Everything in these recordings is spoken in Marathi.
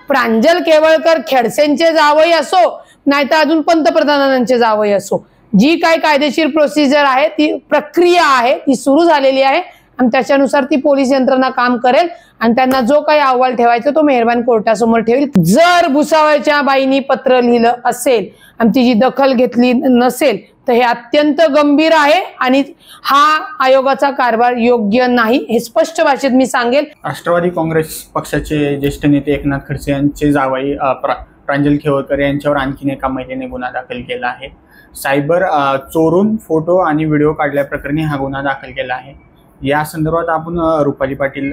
प्रांजल केवळकर खडसेंचे जावई असो नाहीतर अजून पंतप्रधानांचे जावई असो, जी काय कायदेशीर प्रोसिजर आहे, ती प्रक्रिया आहे, ती सुरू झालेली आहे आणि त्याच्यानुसार ती पोलीस यंत्रणा काम करेल आणि त्यांना जो काही अहवाल ठेवायचा तो मेहरबान कोर्टासमोर ठेवेल. जर भुसावळच्या बाईंनी पत्र लिहिलं असेल आणि तिची दखल घेतली नसेल तर हे अत्यंत गंभीर आहे आणि हा आयोगाचा कारभार योग्य नाही, हे स्पष्ट भाषेत मी सांगेल. राष्ट्रवादी काँग्रेस पक्षाचे ज्येष्ठ नेते एकनाथ खडसे यांचे जावई प्रांजल केवळकर यांच्यावर आणखीन एका महिलेने गुन्हा दाखल केला आहे. सायबर चोरून फोटो आणि व्हिडिओ काढल्याप्रकरणी हा गुन्हा दाखल केला आहे. या संदर्भात आपण रुपाली पाटील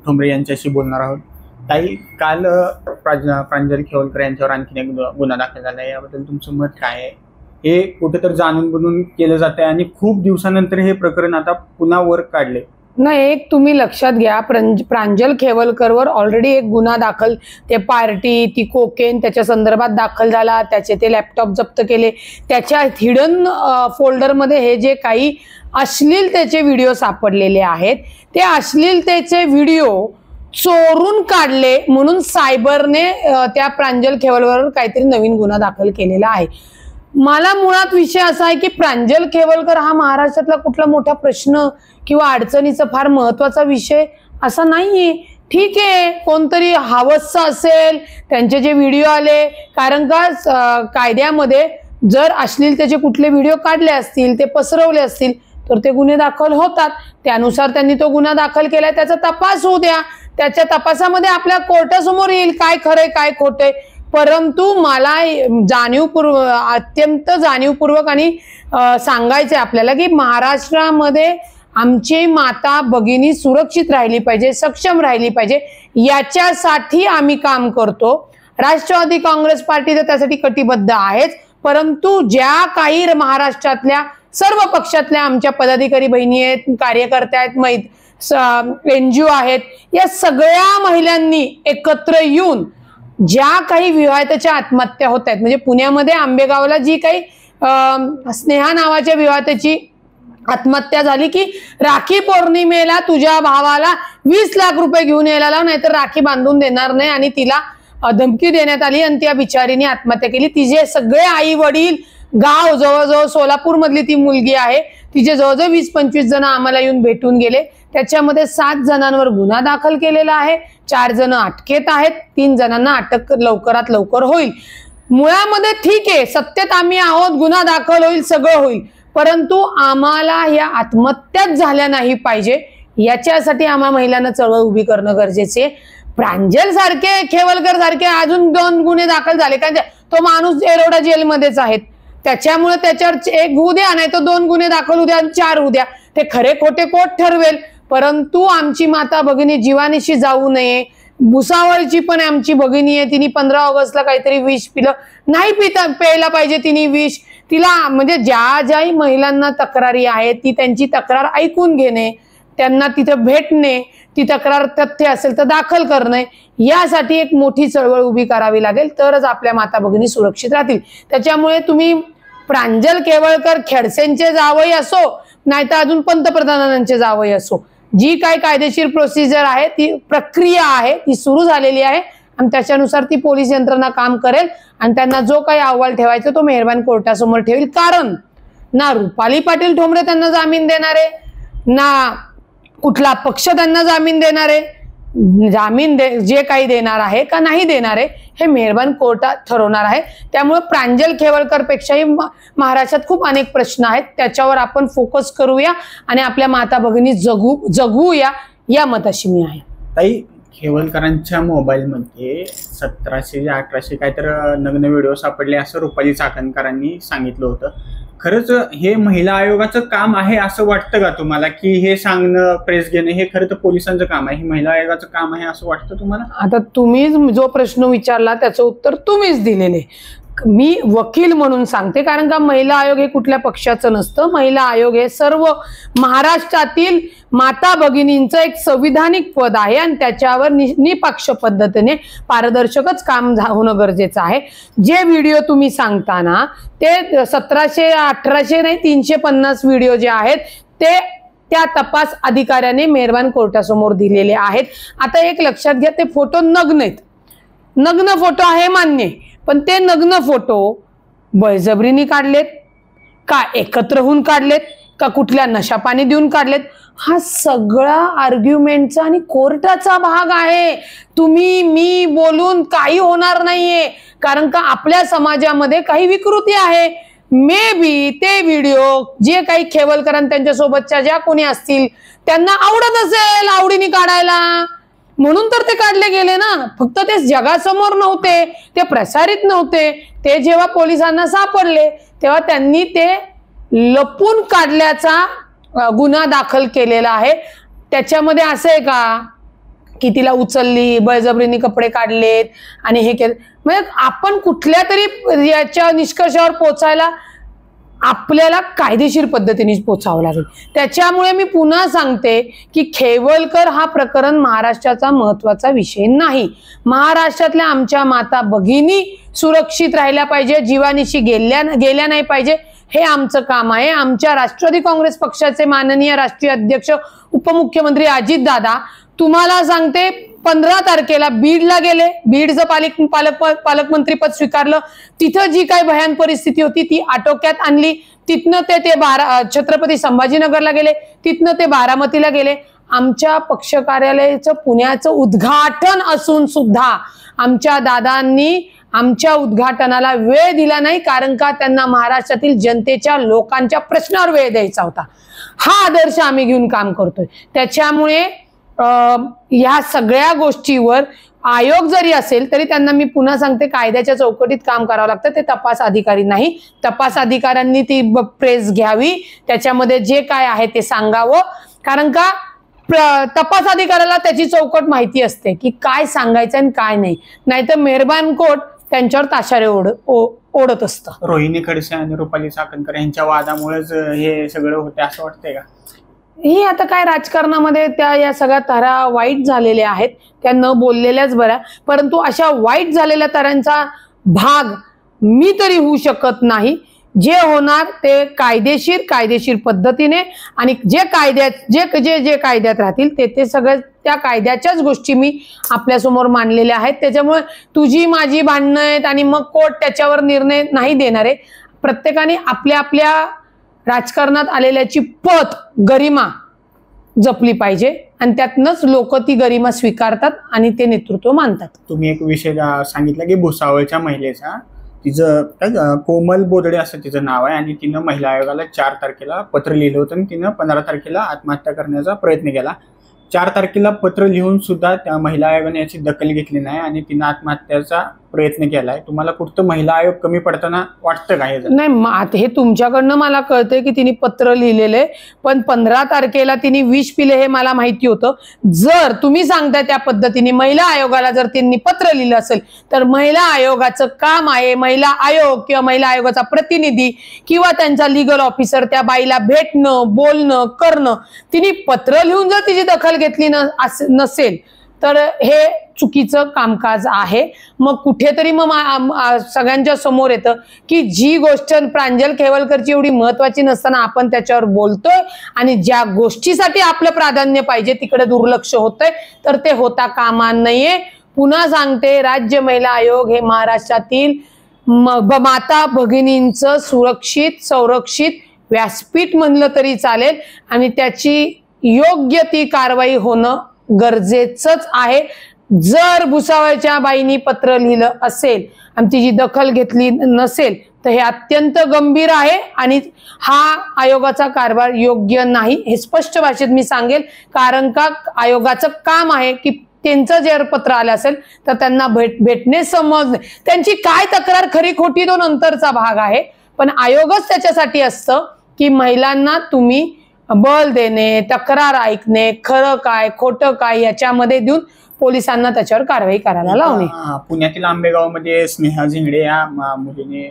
ठोंबरे यांच्याशी बोलणार आहोत. ताई, काल प्रांजल केवळकर यांच्यावर आणखीन एक गुन्हा दाखल झाला आहे, याबद्दल तुमचं मत काय आहे? हे कुठेतरी जाणून बुजून केलं जात आहे आणि खूप दिवसानंतर हे प्रकरण आता पुन्हा वर काढले. नाही, एक तुम्ही लक्षात घ्या, प्रांजल केवळकरवर ऑलरेडी एक गुन्हा दाखल, ते पार्टी, ती कोकेन त्याच्या संदर्भात दाखल झाला, त्याचे ते लॅपटॉप जप्त केले, त्याच्या हिडन फोल्डरमध्ये हे जे काही अश्लीलतेचे व्हिडिओ सापडलेले आहेत, ते अश्लीलतेचे व्हिडिओ चोरून काढले म्हणून सायबरने त्या प्रांजल केवळकरवर काहीतरी नवीन गुन्हा दाखल केलेला आहे. मला मुळात विषय असा आहे की प्रांजल केवळकर हा महाराष्ट्रातला कुठला मोठा प्रश्न किंवा अडचणीचा फार महत्वाचा विषय असा नाहीये. ठीक आहे, कोणतरी हवस्स असेल, त्यांचे जे व्हिडिओ आले, कारण का कायद्यामध्ये जर अश्लीलतेचे कुठले व्हिडिओ काढले असतील, ते पसरवले असतील तर ते गुन्हे दाखल होतात. त्यानुसार त्यांनी तो गुन्हा दाखल केलाय, त्याचा तपास होऊ द्या. त्याच्या तपासामध्ये आपल्या कोर्टासमोर येईल काय खरंय काय खोटंय. परंतु मला अत्यंत जाणीवपूर्वक आणि सांगायचंय आपल्याला की महाराष्ट्रामध्ये आमची माता भगिनी सुरक्षित राहिली पाहिजे, सक्षम राहिली पाहिजे, याच्यासाठी आम्ही काम करतो. राष्ट्रवादी काँग्रेस पार्टी तर त्यासाठी कटिबद्ध आहेच, परंतु ज्या काही महाराष्ट्रातल्या सर्व पक्षातल्या आमच्या पदाधिकारी बहिणी आहेत, कार्यकर्त्या आहेत, NGO आहेत, या सगळ्या महिलांनी एकत्र येऊन ज्या काही विवाहितेच्या आत्महत्या होत आहेत, म्हणजे पुण्यामध्ये आंबेगावला जी काही स्नेहा नावाच्या विवाहितेची आत्महत्या झाली की राखी पौर्णिमेला तुझ्या भावाला 20 लाख रुपये घेऊन यायला लाव, नाहीतर राखी बांधून देणार नाही, आणि तिला धमकी देण्यात आली आणि त्या बिचारीने आत्महत्या केली. तिचे सगळे आई वडील, गाव जवळजवळ सोलापूर मधली ती मुलगी आहे, तिचे जवळजवळ 20-25 जण आम्हाला येऊन भेटून गेले. त्याच्यामध्ये 7 जणांवर गुन्हा दाखल केलेला आहे, 4 जण अटकेत आहेत, 3 जणांना अटक लवकरात लवकर होईल. मुळामध्ये ठीक आहे, सत्तेत आम्ही आहोत, गुन्हा दाखल होईल, सगळं होईल, परंतु आम्हाला या आत्महत्याच झाल्या नाही पाहिजे, याच्यासाठी आम्हा महिलांना चळवळ उभी करणं गरजेचे. प्रांजल सारखे, केवळकर सारखे अजून 2 गुन्हे दाखल झाले, कारण तो माणूस एरोडा जेलमध्येच आहेत, त्याच्यामुळे त्याच्यावर एक होऊ द्या, नाही तर 2 गुन्हे दाखल होऊ द्या, 4 होऊ द्या, ते खरे खोटे कोर्ट ठरवेल. परंतु आमची माता भगिनी जीवानिशी जाऊ नये. भुसावळची पण आमची भगिनी आहे, तिने 15 ऑगस्टला काहीतरी विष पिलं, नाही प्यायला पाहिजे तिने विष. तिला म्हणजे ज्याही महिलांना तक्रारी आहे ती त्यांची तक्रार ऐकून घेणे, त्यांना तिथं भेटणे, ती तक्रार तथ्य असेल तर दाखल करणे, यासाठी एक मोठी चळवळ उभी करावी लागेल, तरच आपल्या माता भगिनी सुरक्षित राहतील. त्याच्यामुळे तुम्ही प्रांजल केवळकर खडसेंचे जावई असो नाहीतर अजून पंतप्रधानांचे जावई असो, जी काय कायदेशीर प्रोसिजर आहे, ती प्रक्रिया आहे, ती सुरू झालेली आहे आणि त्याच्यानुसार ती पोलीस यंत्रणा काम करेल आणि त्यांना जो काही अहवाल ठेवायचा तो मेहरबान कोर्टासमोर ठेवेल. कारण ना रुपाली पाटील ठोंबरे त्यांना जामीन देणारे, ना कुठला पक्ष त्यांना जामीन देणारे, जे काही देणार आहे का नाही देणार आहे हे मेहरबान कोर्टात ठरवणार आहे. त्यामुळे प्रांजल केवळकर पेक्षाही महाराष्ट्रात खूप अनेक प्रश्न आहेत, त्याच्यावर आपण फोकस करूया आणि आपल्या माता भगिनी जगूया, या मताशी मी आहे. ताई, केवळकरांच्या मोबाईलमध्ये 1700-1800 काहीतरी नग्न व्हिडिओ सापडले असं रुपाली चाकणकरांनी सांगितलं होतं. खरंच हे महिला आयोगाचं काम आहे असं वाटतं का तुम्हाला, की हे सांगणं, प्रेस घेणं हे खरं तर पोलिसांचं काम आहे, हे महिला आयोगाचं काम आहे असं वाटतं तुम्हाला? आता तुम्ही जो प्रश्न विचारला त्याचं उत्तर तुम्हीच दिलेले, मी वकील म्हणून सांगते. कारण का महिला आयोग हे कुठल्या पक्षाचं नसतं, महिला आयोग हे सर्व महाराष्ट्रातील माता भगिनींचं एक संविधानिक पद आहे आणि त्याच्यावर निपक्ष पद्धतीने पारदर्शकच काम होणं गरजेचं आहे. जे व्हिडिओ तुम्ही सांगताना ते 1700, 1800 नाही 350 व्हिडिओ जे आहेत ते त्या तपास अधिकाऱ्याने मेहरबान कोर्टासमोर दिलेले आहेत. आता एक लक्षात घ्या, ते फोटो नग्न आहेत, नग्न फोटो आहे मान्य, पण ते नग्न फोटो बळजबरीने काढलेत का एकत्र होऊन काढलेत का कुठल्या नशापाणी देऊन काढलेत, हा सगळा आर्ग्युमेंटचा आणि कोर्टाचा भाग आहे. तुम्ही मी बोलून काही होणार नाहीये, कारण का आपल्या समाजामध्ये काही विकृती आहे. मे बी ते व्हिडिओ जे काही खेवलकर आणि त्यांच्या सोबतच्या ज्या कोणी असतील त्यांना आवडत असेल आवडीने काढायला, म्हणून तर ते काढले गेले ना. फक्त ते जगासमोर नव्हते, ते प्रसारित नव्हते. ते जेव्हा पोलिसांना सापडले तेव्हा त्यांनी ते लपून काढल्याचा गुन्हा दाखल केलेला आहे. त्याच्यामध्ये असं आहे का की तिला उचलली, बळजबरीने कपडे काढलेत आणि हे केलं, म्हणजे आपण कुठल्या तरी याच्या निष्कर्षावर पोचायला आपल्याला कायदेशीर पद्धतीने पोचावं लागेल. त्याच्यामुळे मी पुन्हा सांगते की खेवलकर हा प्रकरण महाराष्ट्राचा महत्वाचा विषय नाही. महाराष्ट्रातल्या आमच्या माता भगिनी सुरक्षित राहिल्या पाहिजे, जीवानिशी गेल्या नाही पाहिजे, हे आमचं काम आहे. आमच्या राष्ट्रवादी काँग्रेस पक्षाचे माननीय राष्ट्रीय अध्यक्ष उपमुख्यमंत्री अजित दादा, तुम्हाला सांगते 15 तारखेला बीडला गेले, बीडचं पालकमंत्री पद स्वीकारलं. तिथं जी काही भयान परिस्थिती होती ती आटोक्यात आणली. तिथनं ते छत्रपती संभाजीनगरला गेले, तिथनं ते बारामतीला गेले. आमच्या पक्ष कार्यालयाचं पुण्याचं उद्घाटन असून सुद्धा आमच्या दादांनी आमच्या उद्घाटनाला वेळ दिला नाही, कारण का त्यांना महाराष्ट्रातील जनतेच्या लोकांच्या प्रश्नावर वेळ द्यायचा होता. हा आदर्श आम्ही घेऊन काम करतोय. त्याच्यामुळे या सगळ्या गोष्टीवर आयोग जरी असेल तरी त्यांना मी पुन्हा सांगते कायद्याच्या चौकटीत काम करावं लागतं. ते तपास अधिकारी नाही. तपास अधिकाऱ्यांनी ती प्रेस घ्यावी, त्याच्यामध्ये जे काय आहे ते सांगावं, कारण का तपास अधिकाऱ्याला त्याची चौकट माहिती असते की काय सांगायचं आणि काय नाही. नाहीतर मेहरबान कोर्ट त्यांच्यावर ताशारे ओढत असतं. रोहिणी खडसे आणि रुपाली चाकणकर यांच्या वादामुळेच हे सगळं होते असं वाटतंय का? ही आता काय राजकारणामध्ये त्या या सगळ्या तऱ्हा वाईट झालेल्या आहेत, त्या न बोललेल्याच बऱ्या. परंतु अशा वाईट झालेल्या तऱ्यांचा भाग मी तरी होऊ शकत नाही. जे होणार ते कायदेशीर पद्धतीने, आणि जे कायद्यात राहतील ते सगळं त्या कायद्याच्याच गोष्टी मी आपल्यासमोर मांडलेल्या आहेत. त्याच्यामुळे तुझी माझी भांडणं आहेत आणि मग कोर्ट त्याच्यावर निर्णय नाही देणार आहे. प्रत्येकाने आपल्या आपल्या राजकारणात आलेल्याची पत गरिमा जपली पाहिजे आणि त्यातनंच लोक ती गरिमा स्वीकारतात आणि ते नेतृत्व मानतात. तुम्ही एक विषय सांगितला की भुसावळच्या महिलेचा, तिचं कोमल बोदडे असं तिचं नाव आहे, आणि तिनं महिला आयोगाला 4 तारखेला पत्र लिहिलं होतं आणि तिनं 15 तारखेला आत्महत्या करण्याचा प्रयत्न केला. 4 तारखेला पत्र लिहून सुद्धा त्या महिला आयोगाने याची दखल घेतली नाही आणि तिनं आत्महत्याचा प्रयत्न केलाय. तुम्हाला कुठं महिला आयोग कमी पडताना वाटतं का? नाही, हे तुमच्याकडनं मला कळतंय की तिने पत्र लिहिलेले, पण 15 तारखेला तिने विष पिले हे मला माहिती होतं. जर तुम्ही सांगताय त्या पद्धतीने महिला आयोगाला जर त्यांनी पत्र लिहिलं असेल तर महिला आयोगाचं काम आहे, महिला आयोग किंवा महिला आयोगाचा प्रतिनिधी किंवा त्यांचा लीगल ऑफिसर त्या बाईला भेटणं, बोलणं, करणं. तिने पत्र लिहून जर तिची दखल घेतली नसेल तर हे चुकीचं कामकाज आहे. मग कुठेतरी मग सगळ्यांच्या समोर येतं की जी गोष्ट प्रांजल खेवलकरची एवढी महत्वाची नसताना आपण त्याच्यावर बोलतोय आणि ज्या गोष्टीसाठी आपलं प्राधान्य पाहिजे तिकडे दुर्लक्ष होतंय, तर ते होता कामा नये. पुन्हा सांगते, राज्य महिला आयोग हे महाराष्ट्रातील माता भगिनींचं सुरक्षित संरक्षित व्यासपीठ म्हणलं तरी चालेल आणि त्याची योग्य ती कारवाई होणं गरजेचंच आहे. जर भुसावळच्या बाईंनी पत्र लिहिलं असेल आणि तिची दखल घेतली नसेल तर हे अत्यंत गंभीर आहे आणि हा आयोगाचा कारभार योग्य नाही हे स्पष्ट भाषेत मी सांगेल. कारण का आयोगाचं काम आहे की त्यांचं जर पत्र आलं असेल तर त्यांना भेटणे, समजणे, त्यांची काय तक्रार खरी खोटी तो नंतरचा भाग आहे. पण आयोगच त्याच्यासाठी असतं की महिलांना तुम्ही बळ देणे, तक्रार ऐकणे, खरं काय खोटं काय याच्यामध्ये देऊन पोलिसांना त्याच्यावर कारवाई करायला लावणे. पुण्यातील आंबेगावमध्ये स्नेहा झिंगडे या मुलीने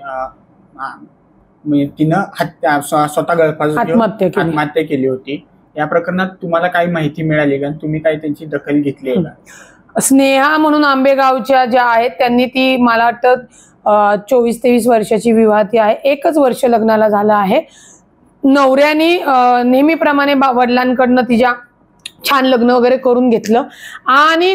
तिनं स्वतः गळफास आत्महत्या केली होती. या प्रकरणात तुम्हाला काही माहिती मिळाली का? तुम्ही काही त्यांची दखल घेतली आहे का? स्नेहा म्हणून आंबेगावच्या ज्या आहेत त्यांनी ती मला वाटतं 24-23 वर्षाची विवाहिती आहे. 1च वर्ष लग्नाला झालं आहे. नवऱ्याने नेहमीप्रमाणे वडिलांकडनं तिच्या छान लग्न वगैरे करून घेतलं आणि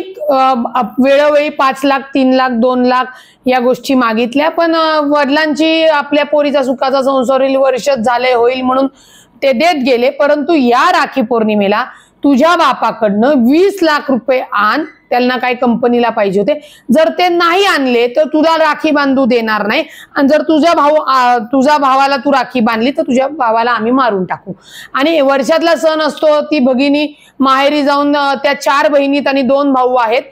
वेळोवेळी 5 लाख 3 लाख 2 लाख या गोष्टी मागितल्या, पण वडिलांची आपल्या पोरीचा सुखाचा संसार होईल, वर्ष झाले होईल म्हणून ते देत गेले. परंतु या राखी पौर्णिमेला तुझ्या बापाकडनं 20 लाख रुपये आण, त्यांना काही कंपनीला पाहिजे होते. जर ते नाही आणले तर तुला राखी बांधू देणार नाही, आणि जर तुझ्या भावाला तू राखी बांधली तर तुझ्या भावाला आम्ही मारून टाकू. आणि वर्षातला सण असतो, ती भगिनी माहेरी जाऊन त्या 4 बहिणीत आणि 2 भाऊ आहेत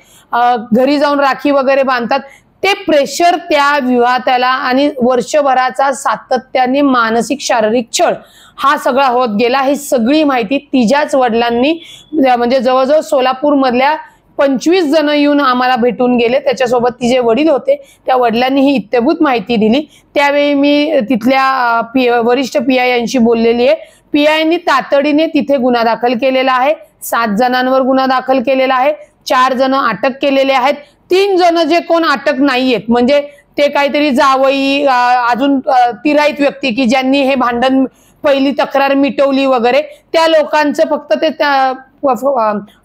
घरी जाऊन राखी वगैरे बांधतात. ते प्रेशर त्या विवाहाला आणि वर्षभराचा सातत्याने मानसिक शारीरिक छळ हा सगळा होत गेला. ही सगळी माहिती तिच्याच वडिलांनी, म्हणजे जवळजवळ सोलापूर मधल्या 25 जण येऊन आम्हाला भेटून गेले. त्याच्यासोबत तिचे वडील होते, त्या वडिलांनी ही इत्थंभूत माहिती दिली. त्यावेळी मी तिथल्या वरिष्ठ PI यांशी बोललेली आहे. PIनी तातडीने तिथे गुन्हा दाखल केलेला आहे. 7 जणांवर गुन्हा दाखल केलेला आहे. 4 जण अटक केलेले आहेत. 3 जण जे कोण अटक नाहीयेत, म्हणजे ते काहीतरी जावई, अजून तिराईत व्यक्ती की ज्यांनी हे भांडण पहिली तक्रार मिटवली वगैरे, त्या लोकांचं फक्त ते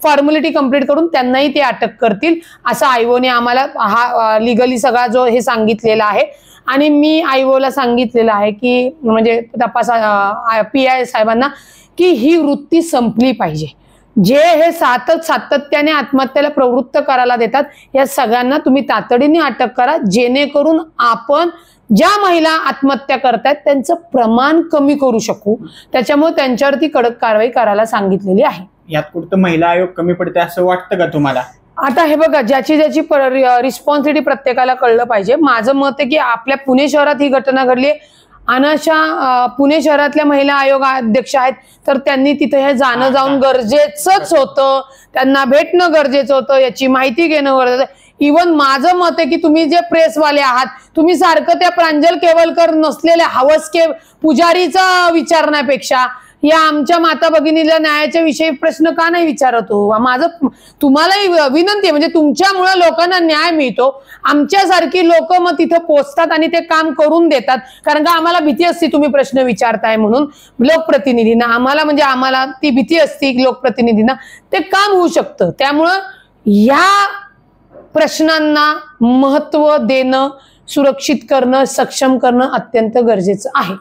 फॉर्मॅलिटी कंप्लीट करून त्यांनाही ते अटक करतील असं आयओने आम्हाला हा लिगली सगळा जो हे सांगितलेला आहे. आणि मी आयओला सांगितलेलं आहे की म्हणजे तपास PI साहेबांना की ही वृत्ती संपली पाहिजे. जे हे सातत्याने आत्महत्येला प्रवृत्त करायला देतात, या सगळ्यांना तुम्ही तातडीने अटक करा, जेणेकरून आपण ज्या महिला आत्महत्या करतात त्यांचं प्रमाण कमी करू शकू. त्याच्यामुळे त्यांच्यावरती कडक कारवाई करायला सांगितलेली आहे. यात कुठं महिला आयोग कमी पडते असं वाटतं का तुम्हाला? आता हे बघा, ज्याची रिस्पॉन्सिबिलिटी प्रत्येकाला कळलं पाहिजे. माझं मत आहे की आपल्या पुणे शहरात ही घटना घडली आणि अशा पुणे शहरातल्या महिला आयोग अध्यक्ष आहेत, तर त्यांनी तिथे हे जाणं जाऊन गरजेचंच होतं, त्यांना भेटणं गरजेचं होतं, याची माहिती घेणं गरजेचं. इव्हन माझं मत आहे की तुम्ही जे प्रेसवाले आहात, तुम्ही सारखं त्या प्रांजल केवलकर नसलेल्या हवसके पुजारीचा विचारण्यापेक्षा या आमच्या माता भगिनीला न्यायाच्या विषयी प्रश्न का नाही विचारत हो? माझं तुम्हालाही विनंती आहे, म्हणजे तुमच्यामुळे लोकांना न्याय मिळतो. आमच्यासारखी लोक मग तिथं पोहोचतात आणि ते काम करून देतात, कारण का आम्हाला भीती असते तुम्ही प्रश्न विचारताय म्हणून. लोकप्रतिनिधींना आम्हाला ती भीती असते लोकप्रतिनिधींना, ते काम होऊ शकतं. त्यामुळं या प्रश्नांना महत्व देणं, सुरक्षित करणं, सक्षम करणं अत्यंत गरजेचं आहे.